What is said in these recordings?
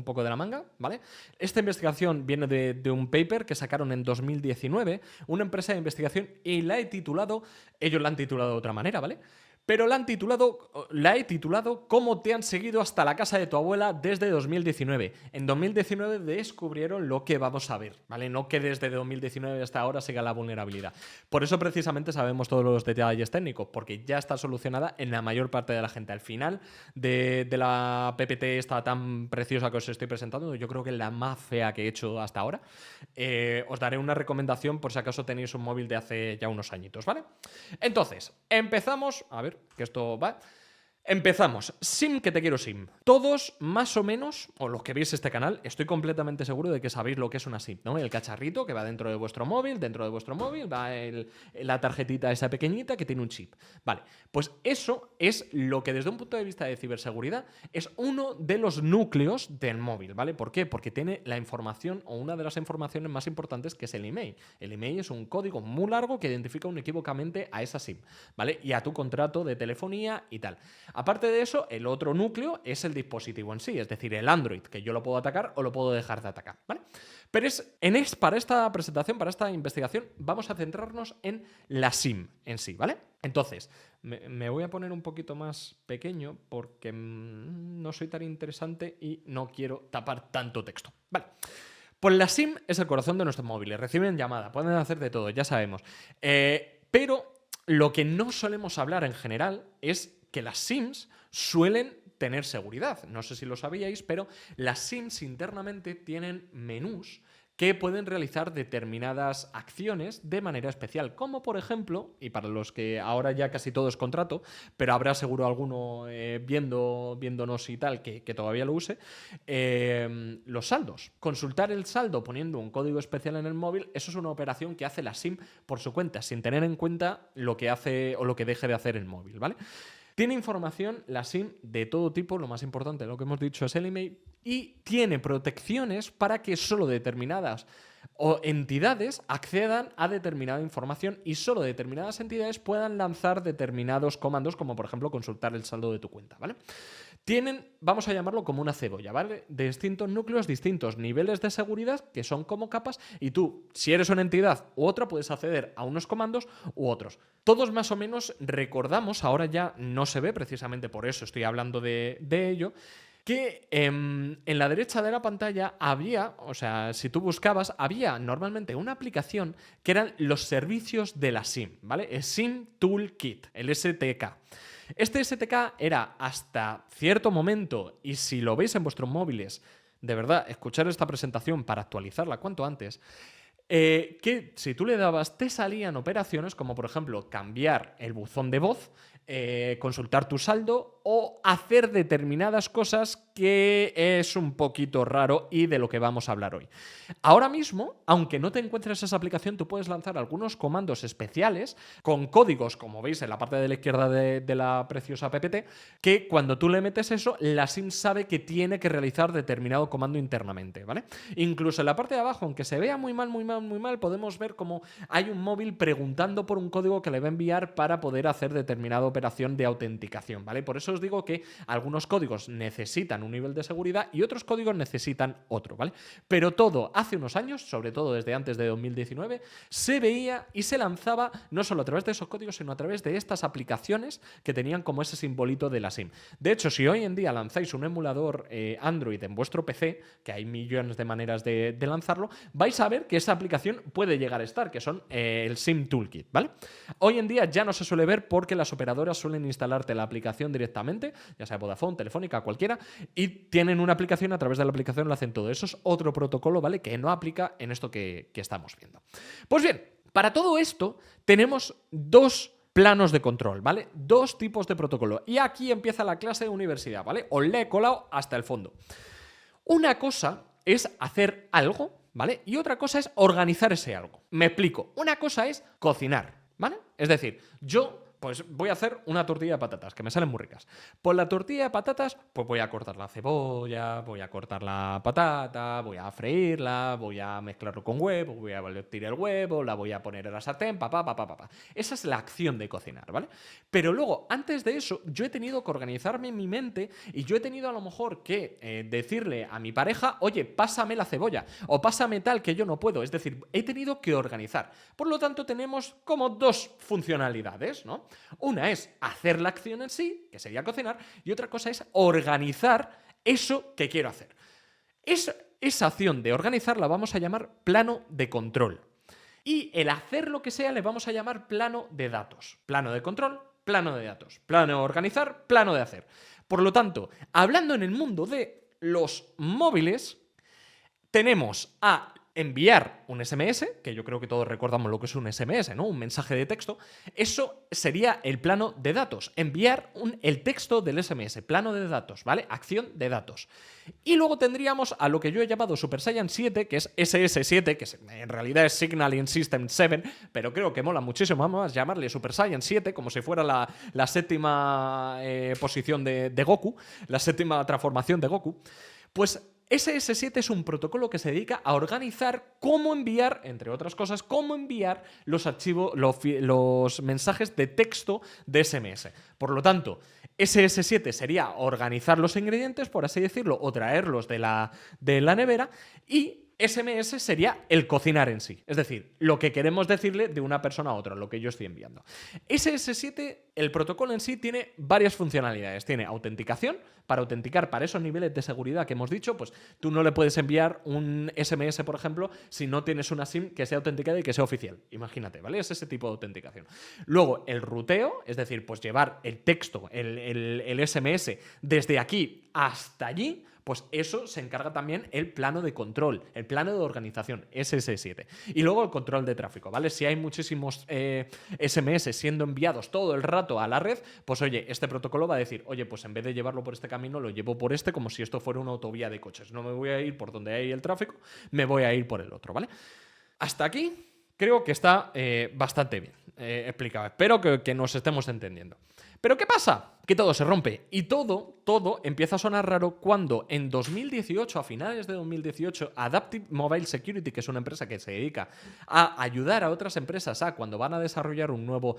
un poco de la manga, ¿vale? Esta investigación viene de un paper que sacaron en 2019, una empresa de investigación, y ellos la han titulado de otra manera, ¿vale? Pero la he titulado ¿Cómo te han seguido hasta la casa de tu abuela desde 2019? En 2019 descubrieron lo que vamos a ver, ¿vale? No que desde 2019 hasta ahora siga la vulnerabilidad. Por eso precisamente sabemos todos los detalles técnicos, porque ya está solucionada en la mayor parte de la gente. Al final de la PPT esta tan preciosa que os estoy presentando, yo creo que es la más fea que he hecho hasta ahora. Os daré una recomendación por si acaso tenéis un móvil de hace ya unos añitos, ¿vale? Entonces, empezamos. A ver, que esto va. Empezamos. SIM que te quiero SIM. Todos, más o menos, o los que veis este canal, estoy completamente seguro de que sabéis lo que es una SIM, ¿no? El cacharrito que va dentro de vuestro móvil va la tarjetita esa pequeñita que tiene un chip. Vale, pues eso es lo que desde un punto de vista de ciberseguridad es uno de los núcleos del móvil, ¿vale? ¿Por qué? Porque tiene la información o una de las informaciones más importantes, que es el email. El email es un código muy largo que identifica inequívocamente a esa SIM, ¿vale? Y a tu contrato de telefonía y tal. Aparte de eso, el otro núcleo es el dispositivo en sí, es decir, el Android, que yo lo puedo atacar o lo puedo dejar de atacar, ¿vale? Pero para esta presentación, para esta investigación, vamos a centrarnos en la SIM en sí, ¿vale? Entonces, me voy a poner un poquito más pequeño porque no soy tan interesante y no quiero tapar tanto texto, ¿vale? Pues la SIM es el corazón de nuestros móviles, reciben llamada, pueden hacer de todo, ya sabemos. Pero lo que no solemos hablar en general es que las SIMs suelen tener seguridad. No sé si lo sabíais, pero las SIMs internamente tienen menús que pueden realizar determinadas acciones de manera especial, como por ejemplo, y para los que ahora ya casi todo es contrato, pero habrá seguro alguno viéndonos y tal que todavía lo use, los saldos. Consultar el saldo poniendo un código especial en el móvil, eso es una operación que hace la SIM por su cuenta, sin tener en cuenta lo que hace o lo que deje de hacer el móvil, ¿vale? Tiene información, la SIM, de todo tipo, lo más importante, lo que hemos dicho es el email, y tiene protecciones para que solo determinadas entidades accedan a determinada información y solo determinadas entidades puedan lanzar determinados comandos, como por ejemplo consultar el saldo de tu cuenta, ¿vale? Tienen, vamos a llamarlo como una cebolla, ¿vale? De distintos núcleos, distintos niveles de seguridad que son como capas, y tú, si eres una entidad u otra, puedes acceder a unos comandos u otros. Todos más o menos recordamos, ahora ya no se ve, precisamente por eso estoy hablando de ello, que en la derecha de la pantalla había, o sea, si tú buscabas, había normalmente una aplicación que eran los servicios de la SIM, ¿vale? El SIM Toolkit, el STK. Este STK era hasta cierto momento, y si lo veis en vuestros móviles, de verdad, escuchar esta presentación para actualizarla cuanto antes, que si tú le dabas te salían operaciones como por ejemplo cambiar el buzón de voz, consultar tu saldo o hacer determinadas cosas que es un poquito raro y de lo que vamos a hablar hoy. Ahora mismo, aunque no te encuentres esa aplicación, tú puedes lanzar algunos comandos especiales con códigos, como veis en la parte de la izquierda de la preciosa PPT, que cuando tú le metes eso, la SIM sabe que tiene que realizar determinado comando internamente, ¿vale? Incluso en la parte de abajo, aunque se vea muy mal, podemos ver como hay un móvil preguntando por un código que le va a enviar para poder hacer determinada operación de autenticación, ¿vale? Por eso os digo que algunos códigos necesitan un nivel de seguridad y otros códigos necesitan otro, ¿vale? Pero todo hace unos años, sobre todo desde antes de 2019, se veía y se lanzaba no solo a través de esos códigos, sino a través de estas aplicaciones que tenían como ese simbolito de la SIM. De hecho, si hoy en día lanzáis un emulador Android en vuestro PC, que hay millones de maneras de lanzarlo, vais a ver que esa aplicación puede llegar a estar, que son el SIM Toolkit, ¿vale? Hoy en día ya no se suele ver porque las operadoras suelen instalarte la aplicación directamente, ya sea Vodafone, Telefónica, cualquiera, y tienen una aplicación, a través de la aplicación lo hacen todo. Eso es otro protocolo, ¿vale? Que no aplica en esto que estamos viendo. Pues bien, para todo esto tenemos dos planos de control, ¿vale? Dos tipos de protocolo. Y aquí empieza la clase de universidad, ¿vale? Os le he colado hasta el fondo. Una cosa es hacer algo, ¿vale? Y otra cosa es organizar ese algo. Me explico. Una cosa es cocinar, ¿vale? Es decir, yo pues voy a hacer una tortilla de patatas, que me salen muy ricas. Por la tortilla de patatas, pues voy a cortar la cebolla, voy a cortar la patata, voy a freírla, voy a mezclarlo con huevo, voy a batir el huevo, la voy a poner en la sartén, pa. Esa es la acción de cocinar, ¿vale? Pero luego, antes de eso, yo he tenido que organizarme en mi mente y yo he tenido a lo mejor que decirle a mi pareja, oye, pásame la cebolla o pásame tal que yo no puedo. Es decir, he tenido que organizar. Por lo tanto, tenemos como dos funcionalidades, ¿no? Una es hacer la acción en sí, que sería cocinar, y otra cosa es organizar eso que quiero hacer. Esa acción de organizar la vamos a llamar plano de control. Y el hacer lo que sea le vamos a llamar plano de datos. Plano de control, plano de datos. Plano de organizar, plano de hacer. Por lo tanto, hablando en el mundo de los móviles, tenemos a enviar un SMS, que yo creo que todos recordamos lo que es un SMS, ¿no? Un mensaje de texto. Eso sería el plano de datos. Enviar el texto del SMS, plano de datos, ¿vale? Acción de datos. Y luego tendríamos a lo que yo he llamado Super Saiyan 7, que es SS7, que en realidad es Signaling System 7, pero creo que mola muchísimo más llamarle Super Saiyan 7, como si fuera la séptima posición de Goku, la séptima transformación de Goku. Pues SS7 es un protocolo que se dedica a organizar cómo enviar, entre otras cosas, cómo enviar los archivos, los mensajes de texto de SMS. Por lo tanto, SS7 sería organizar los ingredientes, por así decirlo, o traerlos de la nevera, y SMS sería el cocinar en sí, es decir, lo que queremos decirle de una persona a otra, lo que yo estoy enviando. SS7, el protocolo en sí, tiene varias funcionalidades. Tiene autenticación, para autenticar para esos niveles de seguridad que hemos dicho, pues tú no le puedes enviar un SMS, por ejemplo, si no tienes una SIM que sea autenticada y que sea oficial. Imagínate, ¿vale? Es ese tipo de autenticación. Luego, el ruteo, es decir, pues llevar el texto, el SMS desde aquí hasta allí, pues eso se encarga también el plano de control, el plano de organización, SS7. Y luego el control de tráfico, ¿vale? Si hay muchísimos SMS siendo enviados todo el rato a la red, pues oye, este protocolo va a decir, oye, pues en vez de llevarlo por este camino, lo llevo por este, como si esto fuera una autovía de coches. No me voy a ir por donde hay el tráfico, me voy a ir por el otro, ¿vale? Hasta aquí creo que está bastante bien explicado. Espero que nos estemos entendiendo. ¿Pero qué pasa? Que todo se rompe y todo empieza a sonar raro cuando en 2018, a finales de 2018, Adaptive Mobile Security, que es una empresa que se dedica a ayudar a otras empresas a cuando van a desarrollar un nuevo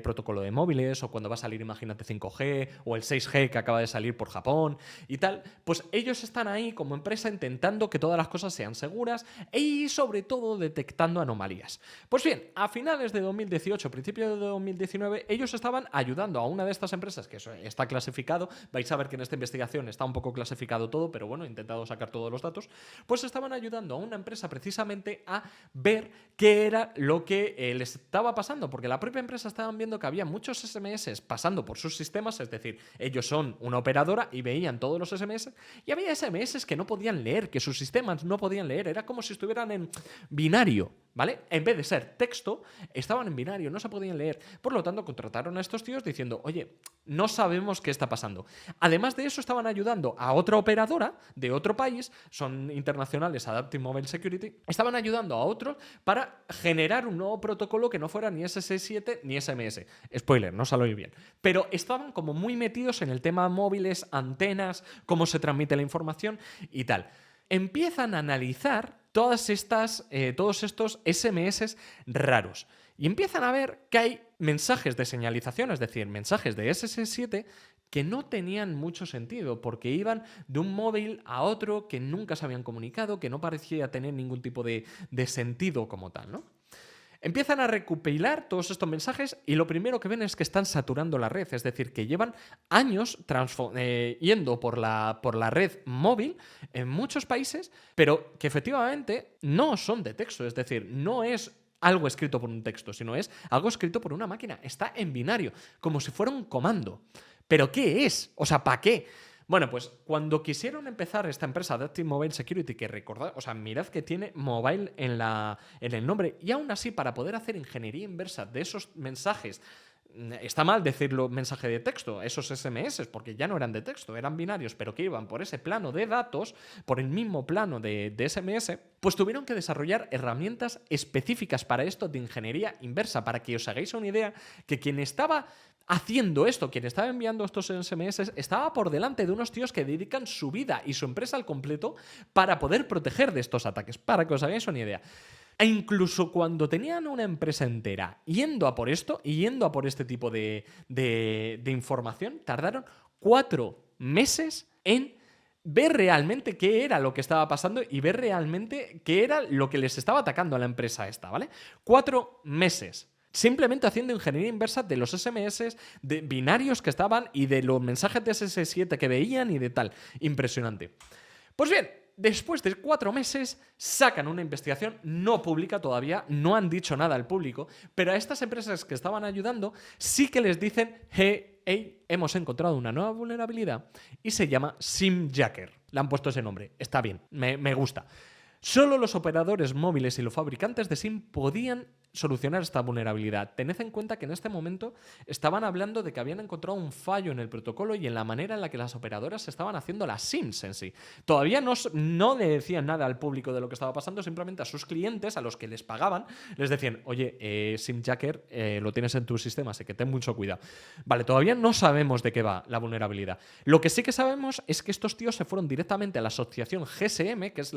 protocolo de móviles o cuando va a salir, imagínate, 5G o el 6G que acaba de salir por Japón y tal, pues ellos están ahí como empresa intentando que todas las cosas sean seguras y sobre todo detectando anomalías. Pues bien, a finales de 2018, principios de 2019, ellos estaban ayudando a una de estas empresas, que está clasificado, vais a ver que en esta investigación está un poco clasificado todo, pero bueno, he intentado sacar todos los datos, pues estaban ayudando a una empresa precisamente a ver qué era lo que les estaba pasando, porque la propia empresa estaban viendo que había muchos SMS pasando por sus sistemas, es decir, ellos son una operadora y veían todos los SMS, y había SMS que no podían leer, que sus sistemas no podían leer, era como si estuvieran en binario, ¿vale? En vez de ser texto, estaban en binario, no se podían leer. Por lo tanto, contrataron a estos tíos diciendo, oye, no sabemos qué está pasando. Además de eso, estaban ayudando a otra operadora de otro país, son internacionales, Adaptive Mobile Security, estaban ayudando a otros para generar un nuevo protocolo que no fuera ni SS7 ni SMS. Spoiler, no salió bien. Pero estaban como muy metidos en el tema móviles, antenas, cómo se transmite la información y tal. Empiezan a analizar todos estos SMS raros y empiezan a ver que hay mensajes de señalización, es decir, mensajes de SS7 que no tenían mucho sentido porque iban de un móvil a otro que nunca se habían comunicado, que no parecía tener ningún tipo de sentido como tal, ¿no? Empiezan a recopilar todos estos mensajes y lo primero que ven es que están saturando la red, es decir, que llevan años yendo por la red móvil en muchos países, pero que efectivamente no son de texto, es decir, no es algo escrito por un texto, sino es algo escrito por una máquina, está en binario, como si fuera un comando. ¿Pero qué es? O sea, ¿para qué? Bueno, pues cuando quisieron empezar esta empresa Adaptive Mobile Security, que recordad, o sea, mirad que tiene mobile en el nombre, y aún así, para poder hacer ingeniería inversa de esos mensajes está mal decirlo mensaje de texto, esos SMS, porque ya no eran de texto, eran binarios, pero que iban por ese plano de datos, por el mismo plano de SMS, pues tuvieron que desarrollar herramientas específicas para esto de ingeniería inversa, para que os hagáis una idea que quien estaba haciendo esto, quien estaba enviando estos SMS, estaba por delante de unos tíos que dedican su vida y su empresa al completo para poder proteger de estos ataques, para que os hagáis una idea. E incluso cuando tenían una empresa entera yendo a por esto y yendo a por este tipo de información, tardaron 4 meses en ver realmente qué era lo que estaba pasando y ver realmente qué era lo que les estaba atacando a la empresa esta, ¿vale? 4 meses. Simplemente haciendo ingeniería inversa de los SMS, de binarios que estaban y de los mensajes de SS7 que veían y de tal. Impresionante. Pues bien, después de 4 meses sacan una investigación no pública todavía, no han dicho nada al público, pero a estas empresas que estaban ayudando sí que les dicen, hey, hemos encontrado una nueva vulnerabilidad y se llama SIMJacker. Le han puesto ese nombre. Está bien, me gusta. Solo los operadores móviles y los fabricantes de SIM podían solucionar esta vulnerabilidad. Tened en cuenta que en este momento estaban hablando de que habían encontrado un fallo en el protocolo y en la manera en la que las operadoras estaban haciendo las SIMs en sí. Todavía no le decían nada al público de lo que estaba pasando, simplemente a sus clientes, a los que les pagaban, les decían, oye, SIMJacker lo tienes en tu sistema, así que ten mucho cuidado. Vale, todavía no sabemos de qué va la vulnerabilidad. Lo que sí que sabemos es que estos tíos se fueron directamente a la asociación GSM, que es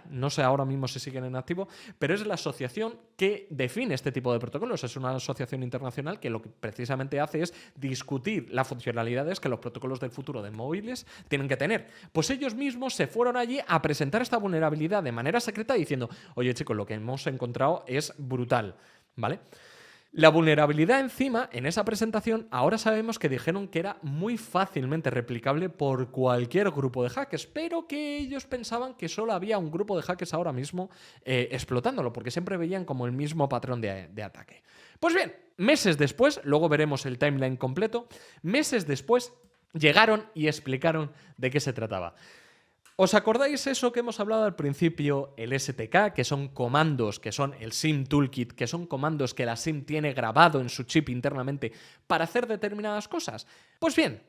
no sé ahora mismo si siguen en activo, pero es la asociación que define este tipo de protocolos. Es una asociación internacional que lo que precisamente hace es discutir las funcionalidades que los protocolos del futuro de móviles tienen que tener. Pues ellos mismos se fueron allí a presentar esta vulnerabilidad de manera secreta diciendo, oye chicos, lo que hemos encontrado es brutal, ¿vale? La vulnerabilidad encima, en esa presentación, ahora sabemos que dijeron que era muy fácilmente replicable por cualquier grupo de hackers, pero que ellos pensaban que solo había un grupo de hackers ahora mismo explotándolo, porque siempre veían como el mismo patrón de ataque. Pues bien, meses después, luego veremos el timeline completo, meses después llegaron y explicaron de qué se trataba. ¿Os acordáis eso que hemos hablado al principio? El STK, que son comandos, que son el SIM Toolkit, que son comandos que la SIM tiene grabado en su chip internamente para hacer determinadas cosas. Pues bien,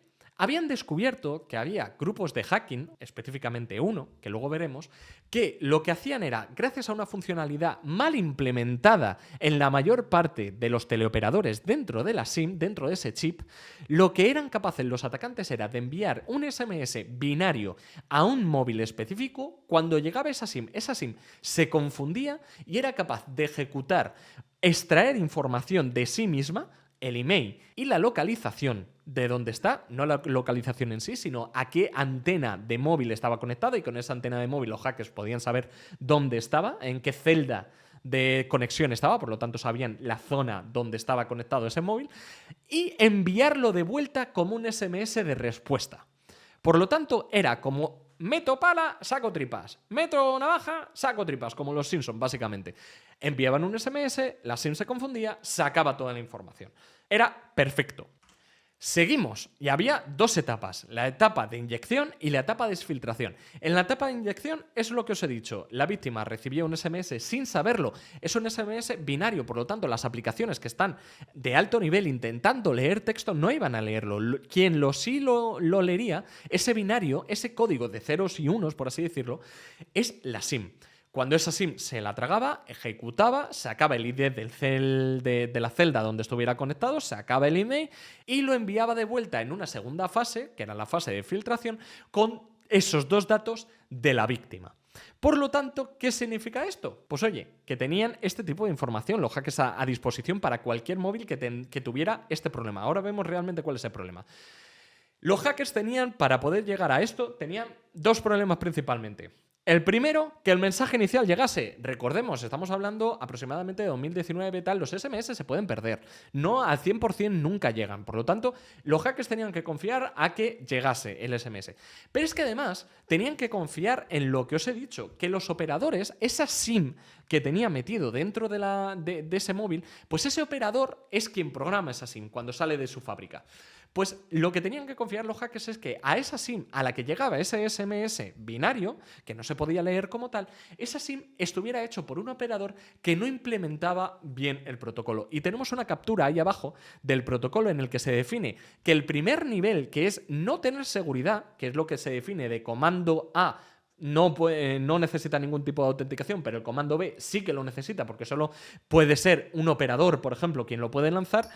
habían descubierto que había grupos de hacking, específicamente uno, que luego veremos, que lo que hacían era, gracias a una funcionalidad mal implementada en la mayor parte de los teleoperadores dentro de la SIM, dentro de ese chip, lo que eran capaces los atacantes era de enviar un SMS binario a un móvil específico. Cuando llegaba esa SIM se confundía y era capaz de ejecutar, extraer información de sí misma, el email y la localización de dónde está, no la localización en sí, sino a qué antena de móvil estaba conectada, y con esa antena de móvil los hackers podían saber dónde estaba, en qué celda de conexión estaba, por lo tanto sabían la zona donde estaba conectado ese móvil, y enviarlo de vuelta como un SMS de respuesta. Por lo tanto, era como meto pala, saco tripas, meto navaja, saco tripas, como los Simpsons, básicamente. Enviaban un SMS, la SIM se confundía, sacaba toda la información. Era perfecto. Seguimos, y había 2 etapas, la etapa de inyección y la etapa de exfiltración. En la etapa de inyección es lo que os he dicho, la víctima recibía un SMS sin saberlo, es un SMS binario, por lo tanto las aplicaciones que están de alto nivel intentando leer texto no iban a leerlo. Quien sí lo leería, ese binario, ese código de ceros y unos, por así decirlo, es la SIM. Cuando esa SIM se la tragaba, ejecutaba, sacaba el ID de la celda donde estuviera conectado, sacaba el email y lo enviaba de vuelta en una segunda fase, que era la fase de filtración, con esos 2 datos de la víctima. Por lo tanto, ¿qué significa esto? Pues oye, que tenían este tipo de información, los hackers a disposición para cualquier móvil que tuviera este problema. Ahora vemos realmente cuál es el problema. Los hackers tenían, para poder llegar a esto, tenían 2 problemas principalmente. El primero, que el mensaje inicial llegase. Recordemos, estamos hablando aproximadamente de 2019 tal, los SMS se pueden perder. No al 100% nunca llegan. Por lo tanto, los hackers tenían que confiar a que llegase el SMS. Pero es que además tenían que confiar en lo que os he dicho, que los operadores, esa SIM que tenía metido dentro de ese móvil, pues ese operador es quien programa esa SIM cuando sale de su fábrica. Pues lo que tenían que confiar los hackers es que a esa SIM a la que llegaba ese SMS binario, que no se podía leer como tal, esa SIM estuviera hecho por un operador que no implementaba bien el protocolo. Y tenemos una captura ahí abajo del protocolo en el que se define que el primer nivel, que es no tener seguridad, que es lo que se define de comando A, no necesita ningún tipo de autenticación, pero el comando B sí que lo necesita porque solo puede ser un operador, por ejemplo, quien lo puede lanzar.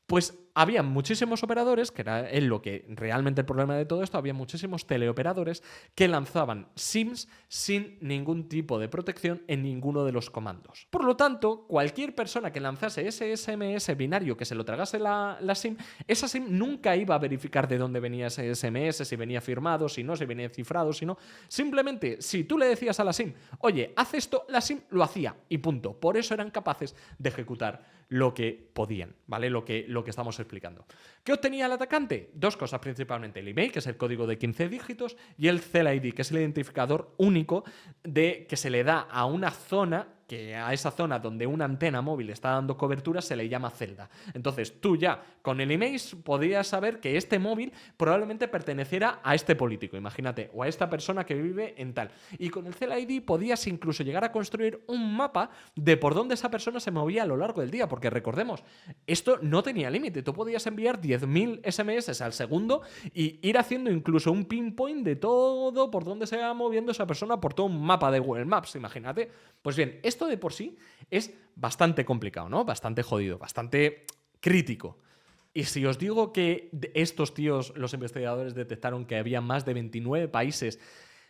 Pues había muchísimos operadores, que era en lo que realmente el problema de todo esto, había muchísimos teleoperadores que lanzaban SIMs sin ningún tipo de protección en ninguno de los comandos. Por lo tanto, cualquier persona que lanzase ese SMS binario que se lo tragase la SIM, esa SIM nunca iba a verificar de dónde venía ese SMS, si venía firmado, si no, si venía cifrado, si no. Simplemente, si tú le decías a la SIM, oye, haz esto, la SIM lo hacía y punto. Por eso eran capaces de ejecutar lo que podían, ¿vale? Lo que estamos explicando. ¿Qué obtenía el atacante? Dos cosas principalmente. El email, que es el código de 15 dígitos, y el CEL-ID, que es el identificador único que se le da a una zona, que a esa zona donde una antena móvil está dando cobertura se le llama celda. Entonces tú ya con el email podías saber que este móvil probablemente perteneciera a este político, imagínate, o a esta persona que vive en tal. Y con el CEL-ID podías incluso llegar a construir un mapa de por dónde esa persona se movía a lo largo del día, porque recordemos, esto no tenía límite. Tú podías enviar 10.000 SMS al segundo y ir haciendo incluso un pinpoint de todo por dónde se va moviendo esa persona por todo un mapa de Google Maps, imagínate. Pues bien, esto de por sí es bastante complicado, ¿no? Bastante jodido, bastante crítico. Y si os digo que estos tíos, los investigadores, detectaron que había más de 29 países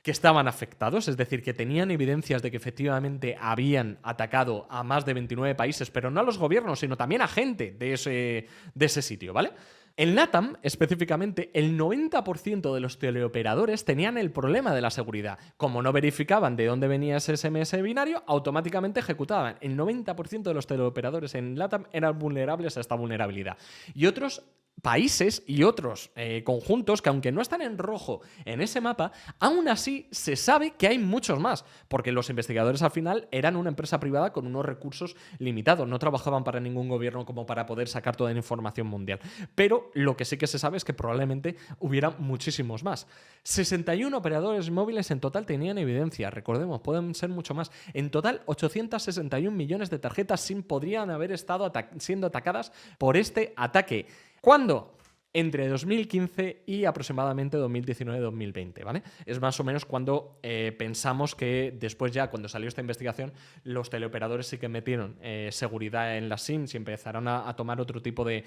que estaban afectados, es decir, que tenían evidencias de que efectivamente habían atacado a más de 29 países, pero no a los gobiernos, sino también a gente de ese sitio, ¿vale? En LATAM, específicamente, el 90% de los teleoperadores tenían el problema de la seguridad. Como no verificaban de dónde venía ese SMS binario, automáticamente ejecutaban. El 90% de los teleoperadores en LATAM eran vulnerables a esta vulnerabilidad. Y otros países y otros conjuntos que, aunque no están en rojo en ese mapa, aún así se sabe que hay muchos más, porque los investigadores al final eran una empresa privada con unos recursos limitados, no trabajaban para ningún gobierno como para poder sacar toda la información mundial. Pero lo que sí que se sabe es que probablemente hubiera muchísimos más. 61 operadores móviles en total tenían evidencia, recordemos, pueden ser mucho más. En total, 861 millones de tarjetas SIM podrían haber estado siendo atacadas por este ataque. ¿Cuándo? Entre 2015 y aproximadamente 2019-2020, ¿vale? Es más o menos cuando pensamos que después ya, cuando salió esta investigación, los teleoperadores sí que metieron seguridad en las SIMs y empezaron a tomar otro tipo de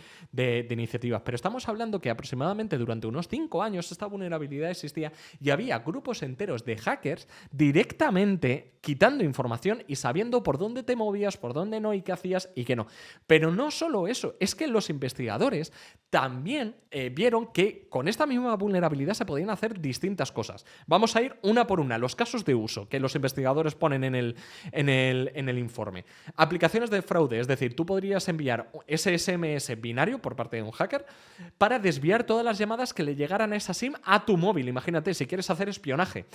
iniciativas. Pero estamos hablando que aproximadamente durante unos 5 años esta vulnerabilidad existía y había grupos enteros de hackers directamente quitando información y sabiendo por dónde te movías, por dónde no y qué hacías y qué no. Pero no solo eso, es que los investigadores también vieron que con esta misma vulnerabilidad se podían hacer distintas cosas. Vamos a ir una por una. Los casos de uso que los investigadores ponen en el informe. Aplicaciones de fraude, es decir, tú podrías enviar ese SMS binario por parte de un hacker para desviar todas las llamadas que le llegaran a esa SIM a tu móvil. Imagínate, si quieres hacer espionaje.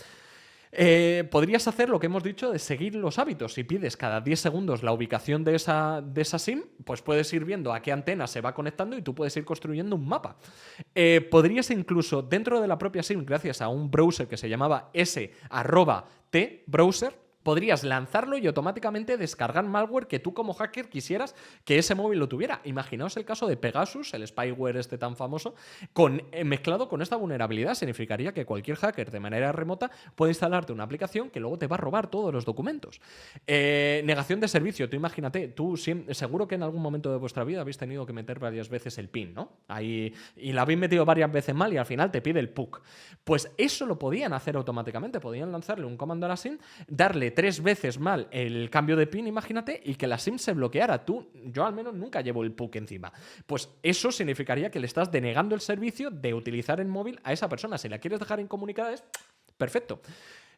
Podrías hacer lo que hemos dicho de seguir los hábitos. Si pides cada 10 segundos la ubicación de esa SIM, pues puedes ir viendo a qué antena se va conectando y tú puedes ir construyendo un mapa. Podrías incluso, dentro de la propia SIM, gracias a un browser que se llamaba S@T browser, podrías lanzarlo y automáticamente descargar malware que tú como hacker quisieras que ese móvil lo tuviera. Imaginaos el caso de Pegasus, el spyware este tan famoso, mezclado con esta vulnerabilidad. Significaría que cualquier hacker de manera remota puede instalarte una aplicación que luego te va a robar todos los documentos. Negación de servicio. Tú imagínate, seguro que en algún momento de vuestra vida habéis tenido que meter varias veces el PIN, ¿no? Ahí, y la habéis metido varias veces mal y al final te pide el PUC. Pues eso lo podían hacer automáticamente. Podían lanzarle un comando a la SIM, darle 3 veces mal el cambio de PIN, imagínate, y que la SIM se bloqueara. Yo al menos nunca llevo el PUC encima. Pues eso significaría que le estás denegando el servicio de utilizar el móvil a esa persona. Si la quieres dejar incomunicada, es perfecto.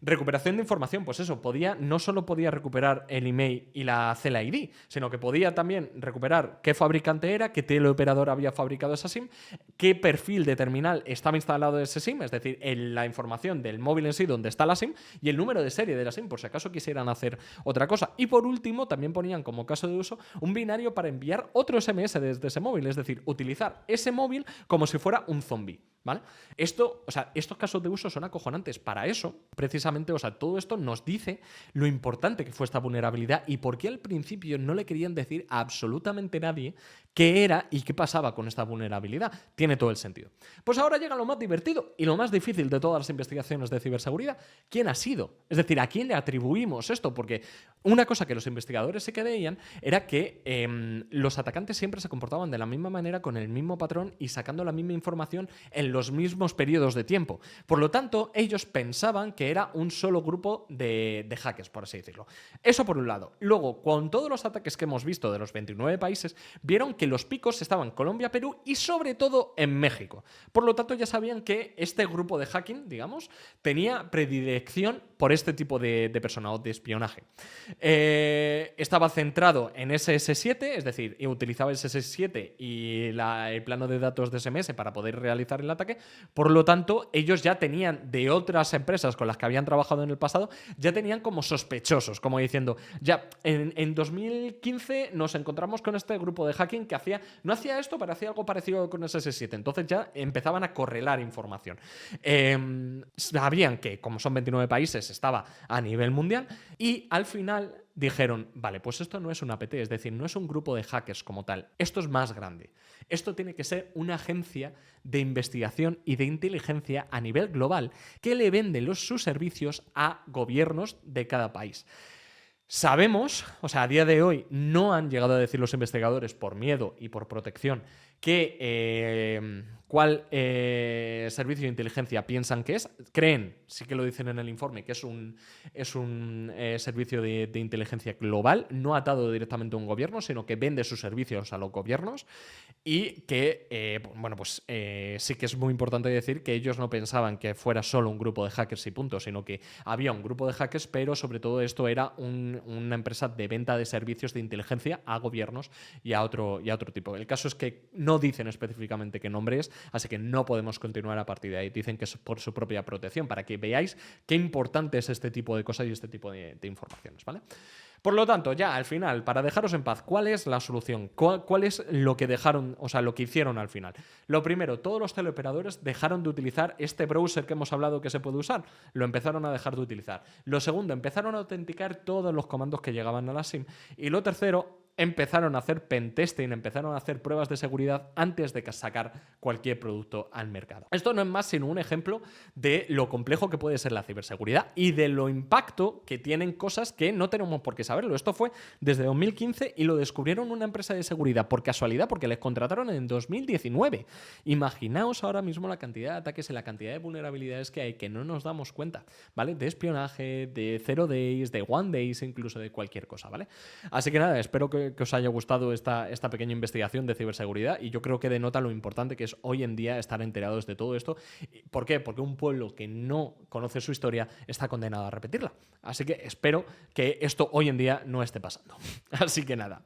Recuperación de información, pues eso, no solo podía recuperar el email y la CELA ID, sino que podía también recuperar qué fabricante era, qué teleoperador había fabricado esa SIM, qué perfil de terminal estaba instalado ese SIM, es decir, la información del móvil en sí donde está la SIM y el número de serie de la SIM, por si acaso quisieran hacer otra cosa. Y por último, también ponían como caso de uso un binario para enviar otro SMS desde ese móvil, es decir, utilizar ese móvil como si fuera un zombie. ¿Vale? Estos casos de uso son acojonantes. Para eso, precisamente, todo esto nos dice lo importante que fue esta vulnerabilidad y por qué al principio no le querían decir a absolutamente nadie qué era y qué pasaba con esta vulnerabilidad. Tiene todo el sentido. Pues ahora llega lo más divertido y lo más difícil de todas las investigaciones de ciberseguridad. ¿Quién ha sido? Es decir, ¿a quién le atribuimos esto? Porque una cosa que los investigadores sí que veían era que los atacantes siempre se comportaban de la misma manera, con el mismo patrón y sacando la misma información en los mismos periodos de tiempo. Por lo tanto, ellos pensaban que era un solo grupo de hackers, por así decirlo. Eso por un lado. Luego, con todos los ataques que hemos visto de los 29 países, vieron que los picos estaban en Colombia, Perú y sobre todo en México. Por lo tanto, ya sabían que este grupo de hacking, digamos, tenía predilección por este tipo de persona o de espionaje. Estaba centrado en SS7, es decir, utilizaba el SS7 y el plano de datos de SMS para poder realizar el ataque. Por lo tanto, ellos ya tenían de otras empresas con las que habían trabajado en el pasado, ya tenían como sospechosos, como diciendo, ya, en 2015 nos encontramos con este grupo de hacking que no hacía esto, pero hacía algo parecido con SS7. Entonces ya empezaban a correlar información. Sabían que, como son 29 países, estaba a nivel mundial y al final dijeron, vale, pues esto no es un APT, es decir, no es un grupo de hackers como tal, esto es más grande. Esto tiene que ser una agencia de investigación y de inteligencia a nivel global que le vende sus servicios a gobiernos de cada país. Sabemos, a día de hoy no han llegado a decir los investigadores por miedo y por protección cuál servicio de inteligencia piensan que es. Creen, sí que lo dicen en el informe, que es un servicio de inteligencia global, no atado directamente a un gobierno, sino que vende sus servicios a los gobiernos y que, sí que es muy importante decir que ellos no pensaban que fuera solo un grupo de hackers y punto, sino que había un grupo de hackers, pero sobre todo esto era una empresa de venta de servicios de inteligencia a gobiernos y a otro tipo. El caso es que no dicen específicamente qué nombre es, así que no podemos continuar a partir de ahí. Dicen que es por su propia protección, para que veáis qué importante es este tipo de cosas y este tipo de informaciones, ¿vale? Por lo tanto, ya al final, para dejaros en paz, ¿cuál es la solución? ¿Cuál es lo que dejaron, lo que hicieron al final? Lo primero, todos los teleoperadores dejaron de utilizar este browser que hemos hablado que se puede usar. Lo empezaron a dejar de utilizar. Lo segundo, empezaron a autenticar todos los comandos que llegaban a la SIM. Y lo tercero, empezaron a hacer pentesting, empezaron a hacer pruebas de seguridad antes de sacar cualquier producto al mercado. Esto no es más sino un ejemplo de lo complejo que puede ser la ciberseguridad y de lo impacto que tienen cosas que no tenemos por qué saberlo. Esto fue desde 2015 y lo descubrieron una empresa de seguridad por casualidad, porque les contrataron en 2019. Imaginaos ahora mismo la cantidad de ataques y la cantidad de vulnerabilidades que hay que no nos damos cuenta, ¿vale? De espionaje, de 0 days, de 1 days, incluso de cualquier cosa, ¿vale? Así que nada, espero que os haya gustado esta pequeña investigación de ciberseguridad y yo creo que denota lo importante que es hoy en día estar enterados de todo esto. ¿Por qué? Porque un pueblo que no conoce su historia está condenado a repetirla. Así que espero que esto hoy en día no esté pasando. Así que nada.